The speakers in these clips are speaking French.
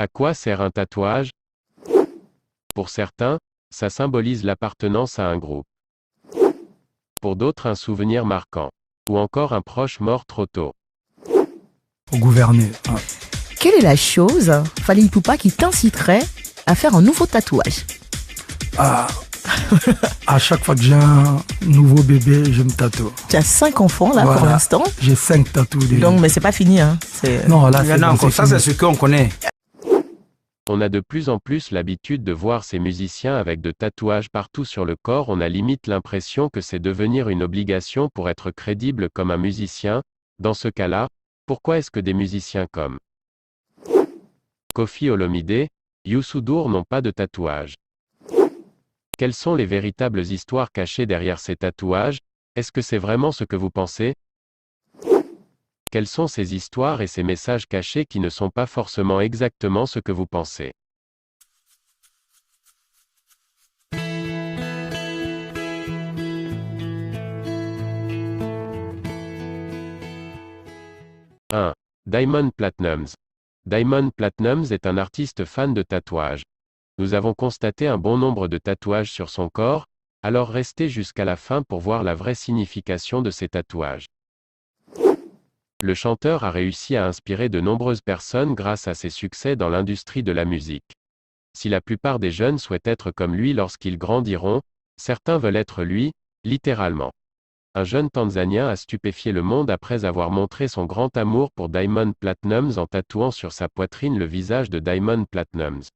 À quoi sert un tatouage? Pour certains, ça symbolise l'appartenance à un groupe. Pour d'autres, un souvenir marquant. Ou encore un proche mort trop tôt. Pour gouverner. Quelle est la chose, Fally Ipupa, qui t'inciterait à faire un nouveau tatouage? À chaque fois que j'ai un nouveau bébé, je me tatoue. Tu as 5 enfants là pour Voilà. l'instant, J'ai 5 tatous déjà. donc mais c'est pas fini. Hein. Non, là, c'est Non, bon, comme ça, fini. c'est ce qu'on connaît. On a de plus en plus l'habitude de voir ces musiciens avec de tatouages partout sur le corps. On a limite l'impression que c'est devenir une obligation pour être crédible comme un musicien. Dans ce cas-là, pourquoi est-ce que des musiciens comme Koffi Olomide, Youssou N'Dour n'ont pas de tatouage? Quelles sont les véritables histoires cachées derrière ces tatouages? Est-ce que c'est vraiment ce que vous pensez? Quelles sont ces histoires et ces messages cachés qui ne sont pas forcément exactement ce que vous pensez? « 1. Diamond Platnumz. Diamond Platnumz est un artiste fan de tatouages. Nous avons constaté un bon nombre de tatouages sur son corps, alors restez jusqu'à la fin pour voir la vraie signification de ces tatouages. Le chanteur a réussi à inspirer de nombreuses personnes grâce à ses succès dans l'industrie de la musique. Si la plupart des jeunes souhaitent être comme lui lorsqu'ils grandiront, certains veulent être lui, littéralement. Un jeune Tanzanien a stupéfié le monde après avoir montré son grand amour pour Diamond Platnumz en tatouant sur sa poitrine le visage de Diamond Platnumz.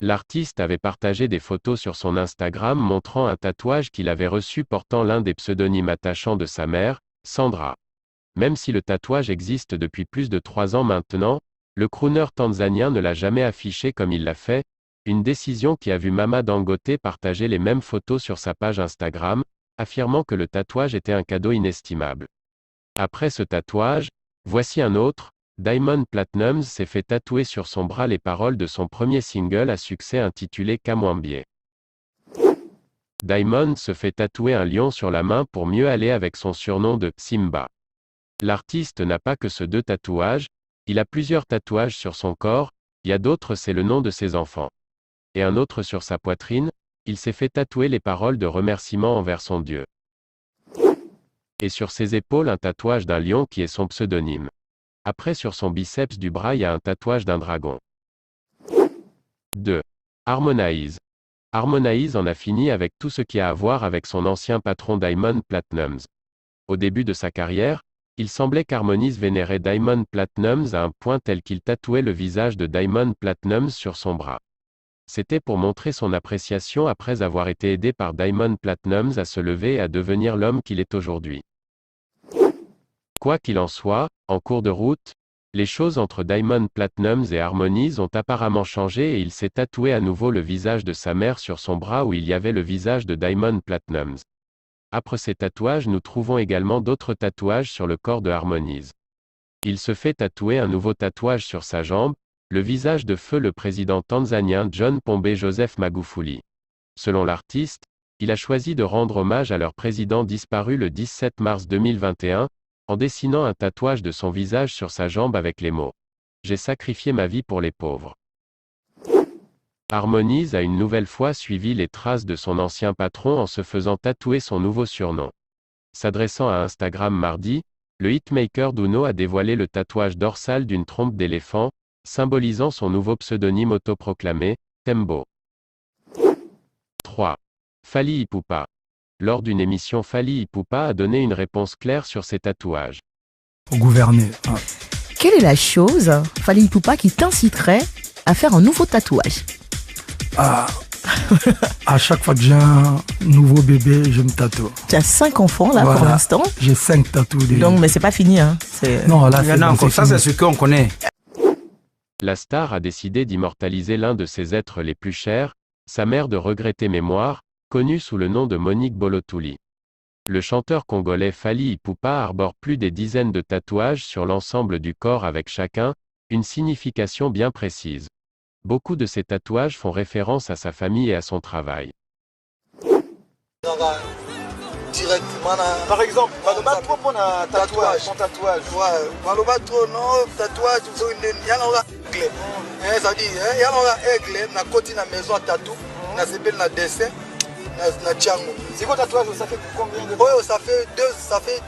L'artiste avait partagé des photos sur son Instagram montrant un tatouage qu'il avait reçu portant l'un des pseudonymes attachants de sa mère, Sandra. Même si le tatouage existe depuis plus de 3 ans maintenant, le crooner tanzanien ne l'a jamais affiché comme il l'a fait, une décision qui a vu Mama Dangote partager les mêmes photos sur sa page Instagram, affirmant que le tatouage était un cadeau inestimable. Après ce tatouage, voici un autre. Diamond Platnumz s'est fait tatouer sur son bras les paroles de son premier single à succès intitulé Kamwambie. Diamond se fait tatouer un lion sur la main pour mieux aller avec son surnom de Simba. L'artiste n'a pas que ce 2 tatouages, il a plusieurs tatouages sur son corps, il y a d'autres c'est le nom de ses enfants. Et un autre sur sa poitrine, il s'est fait tatouer les paroles de remerciement envers son Dieu. Et sur ses épaules un tatouage d'un lion qui est son pseudonyme. Après sur son biceps du bras il y a un tatouage d'un dragon. 2. Harmonize. Harmonize en a fini avec tout ce qui a à voir avec son ancien patron Diamond Platnumz. Au début de sa carrière, il semblait qu'Harmonize vénérait Diamond Platnumz à un point tel qu'il tatouait le visage de Diamond Platnumz sur son bras. C'était pour montrer son appréciation après avoir été aidé par Diamond Platnumz à se lever et à devenir l'homme qu'il est aujourd'hui. Quoi qu'il en soit, en cours de route, les choses entre Diamond Platnumz et Harmonize ont apparemment changé et il s'est tatoué à nouveau le visage de sa mère sur son bras où il y avait le visage de Diamond Platnumz. Après ces tatouages nous trouvons également d'autres tatouages sur le corps de Harmonize. Il se fait tatouer un nouveau tatouage sur sa jambe, le visage de feu le président tanzanien John Pombe Joseph Magufuli. Selon l'artiste, il a choisi de rendre hommage à leur président disparu le 17 mars 2021, en dessinant un tatouage de son visage sur sa jambe avec les mots « J'ai sacrifié ma vie pour les pauvres ». Harmonize a une nouvelle fois suivi les traces de son ancien patron en se faisant tatouer son nouveau surnom. S'adressant à Instagram mardi, le hitmaker d'Uno a dévoilé le tatouage dorsal d'une trompe d'éléphant, symbolisant son nouveau pseudonyme autoproclamé, Tembo. 3. Fally Ipupa. Lors d'une émission Fally Ipupa a donné une réponse claire sur ses tatouages. Pour gouverner. Quelle est la chose, Fally Ipupa, qui t'inciterait à faire un nouveau tatouage? À chaque fois que j'ai un nouveau bébé, je me tatoue. Tu as 5 enfants là pour Voilà. l'instant, J'ai 5 tatous déjà. donc mais c'est pas fini. Hein. Non, là, c'est Non, bon, comme ça, fini. c'est ce qu'on connaît. La star a décidé d'immortaliser l'un de ses êtres les plus chers, sa mère de regrettée mémoire, connue sous le nom de Monique Bolotuli. Le chanteur congolais Fally Ipupa arbore plus des dizaines de tatouages sur l'ensemble du corps avec chacun, une signification bien précise. Beaucoup de ces tatouages font référence à sa famille et à son travail. directement na. Par exemple, baloba trop pour un tatouage, son tatouage. Ouais, baloba trop non tatouage so yanga nga aigle. Ça dit yanga nga aigle na côté na maison tatou, na sepel na dessin na tiango. C'est quoi tatouage? Ça fait combien de temps? Oh, ça fait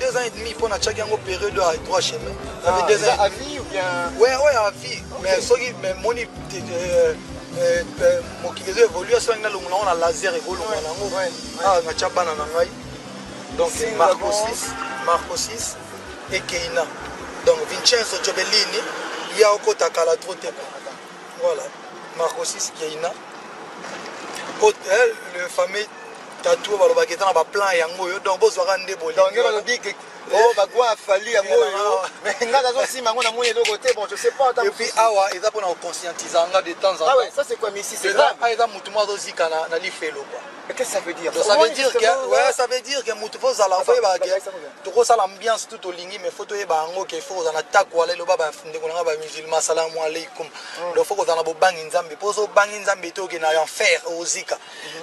2 ans et demi pour na tiango période à 3 chemins. Ça fait 2 ans à vie ou bien? Ouais, à vie. Mais ce qui mais moni mon qui les évolue sur un laser évolue na chabana na ngai. Donc Marco 6 et Keina. Donc Vincenzo Giobbellini, il y a encore Takala Trote. Voilà. Marco 6 Keina. Le fameux tatou balobaketa na plan yango yo donc bozwaka nde boli. Donc on dit que oh bagwa fali yango yo. Mais ngada zo sima ngona moni de côté bon je sais pas. Et puis awa eza pour na conscientiser nga de temps en temps. Ah ouais, ça c'est quoi mais ici c'est grave. Ah eza mutu mwa zozika na lifelo quoi. Mais qu'est-ce que ça veut dire? Ça veut dire que ouais, ça veut dire que mutu faut za la fois ba que to ça l'ambiance tout au lingi mais photo e ba ngo que faut za na takwa le baba funde ko nga ba musulman salamu alaikum. Donc faut ko za na bo bangi nzambe pozo bangi nzambe to ke na enfer ozika.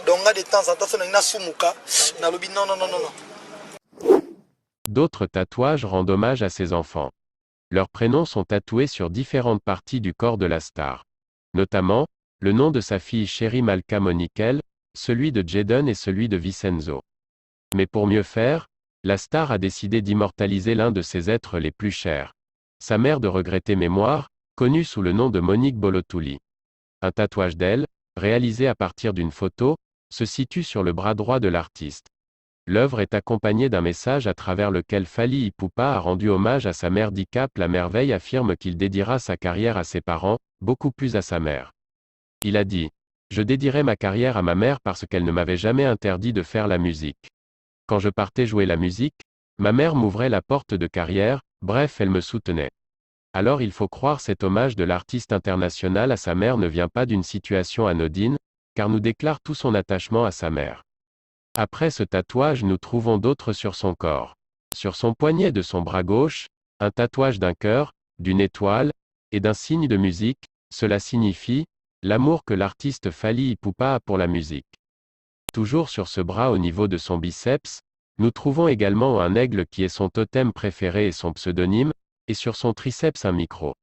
Donc nga de temps en temps so na sumuka na lobi non. D'autres tatouages rendent hommage à ses enfants. Leurs prénoms sont tatoués sur différentes parties du corps de la star. Notamment, le nom de sa fille chérie Malka Monikel, celui de Jaden et celui de Vincenzo. Mais pour mieux faire, la star a décidé d'immortaliser l'un de ses êtres les plus chers. Sa mère de regrettée mémoire, connue sous le nom de Monique Bolotuli. Un tatouage d'elle, réalisé à partir d'une photo, se situe sur le bras droit de l'artiste. L'œuvre est accompagnée d'un message à travers lequel Fally Ipupa a rendu hommage à sa mère. Dicap La Merveille affirme qu'il dédiera sa carrière à ses parents, beaucoup plus à sa mère. Il a dit : « Je dédierai ma carrière à ma mère parce qu'elle ne m'avait jamais interdit de faire la musique. Quand je partais jouer la musique, ma mère m'ouvrait la porte de carrière, bref elle me soutenait. Alors il faut croire cet hommage de l'artiste international à sa mère ne vient pas d'une situation anodine, car nous déclare tout son attachement à sa mère. » Après ce tatouage nous trouvons d'autres sur son corps. Sur son poignet de son bras gauche, un tatouage d'un cœur, d'une étoile, et d'un signe de musique, cela signifie l'amour que l'artiste Fally Ipupa a pour la musique. Toujours sur ce bras au niveau de son biceps, nous trouvons également un aigle qui est son totem préféré et son pseudonyme, et sur son triceps un micro.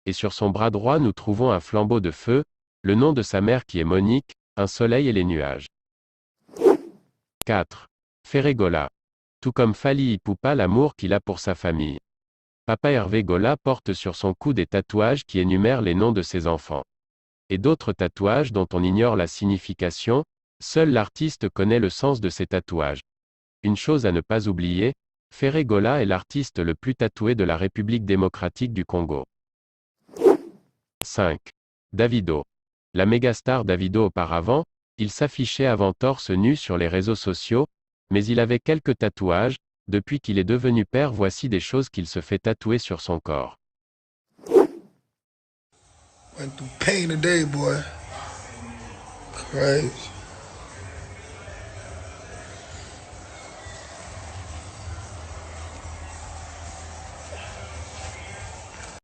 Et sur son bras droit nous trouvons un flambeau de feu, le nom de sa mère qui est Monique, un soleil et les nuages. 4. Ferré Gola. Tout comme Fally Ipupa l'amour qu'il a pour sa famille. Papa Hervé Gola porte sur son cou des tatouages qui énumèrent les noms de ses enfants. Et d'autres tatouages dont on ignore la signification, seul l'artiste connaît le sens de ces tatouages. Une chose à ne pas oublier, Ferré Gola est l'artiste le plus tatoué de la République démocratique du Congo. 5. Davido. La mégastar Davido auparavant, il s'affichait avant torse nu sur les réseaux sociaux, mais il avait quelques tatouages, depuis qu'il est devenu père voici des choses qu'il se fait tatouer sur son corps. Went through pain today, boy. Crazy.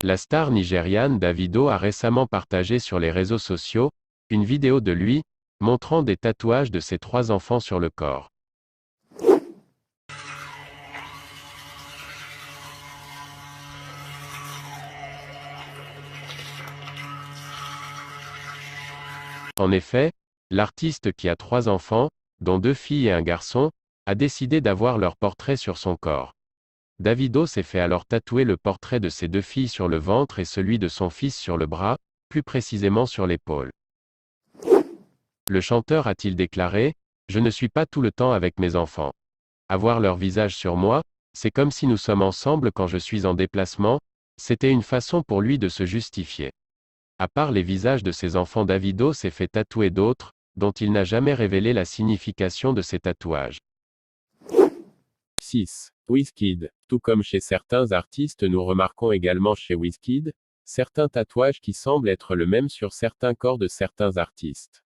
La star nigériane Davido a récemment partagé sur les réseaux sociaux une vidéo de lui, montrant des tatouages de ses 3 enfants sur le corps. En effet, l'artiste qui a 3 enfants, dont 2 filles et un garçon, a décidé d'avoir leur portrait sur son corps. Davido s'est fait alors tatouer le portrait de ses 2 filles sur le ventre et celui de son fils sur le bras, plus précisément sur l'épaule. Le chanteur a-t-il déclaré : « Je ne suis pas tout le temps avec mes enfants. Avoir leur visage sur moi, c'est comme si nous sommes ensemble quand je suis en déplacement, » c'était une façon pour lui de se justifier. À part les visages de ses enfants, Davido s'est fait tatouer d'autres, dont il n'a jamais révélé la signification de ces tatouages. 6. Wizkid. Tout comme chez certains artistes, nous remarquons également chez Wizkid, certains tatouages qui semblent être le même sur certains corps de certains artistes.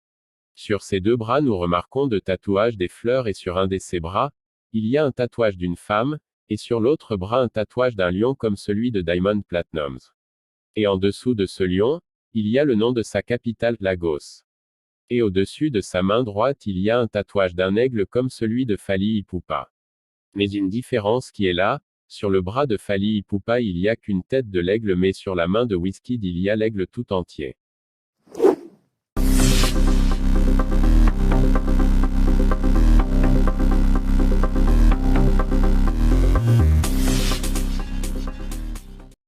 Sur ses 2 bras nous remarquons 2 tatouages des fleurs et sur un de ses bras, il y a un tatouage d'une femme, et sur l'autre bras un tatouage d'un lion comme celui de Diamond Platnumz. Et en dessous de ce lion, il y a le nom de sa capitale, Lagos. Et au-dessus de sa main droite il y a un tatouage d'un aigle comme celui de Fally Ipupa. Mais une différence qui est là, sur le bras de Fally Ipupa il y a qu'une tête de l'aigle mais sur la main de Wizkid il y a l'aigle tout entier.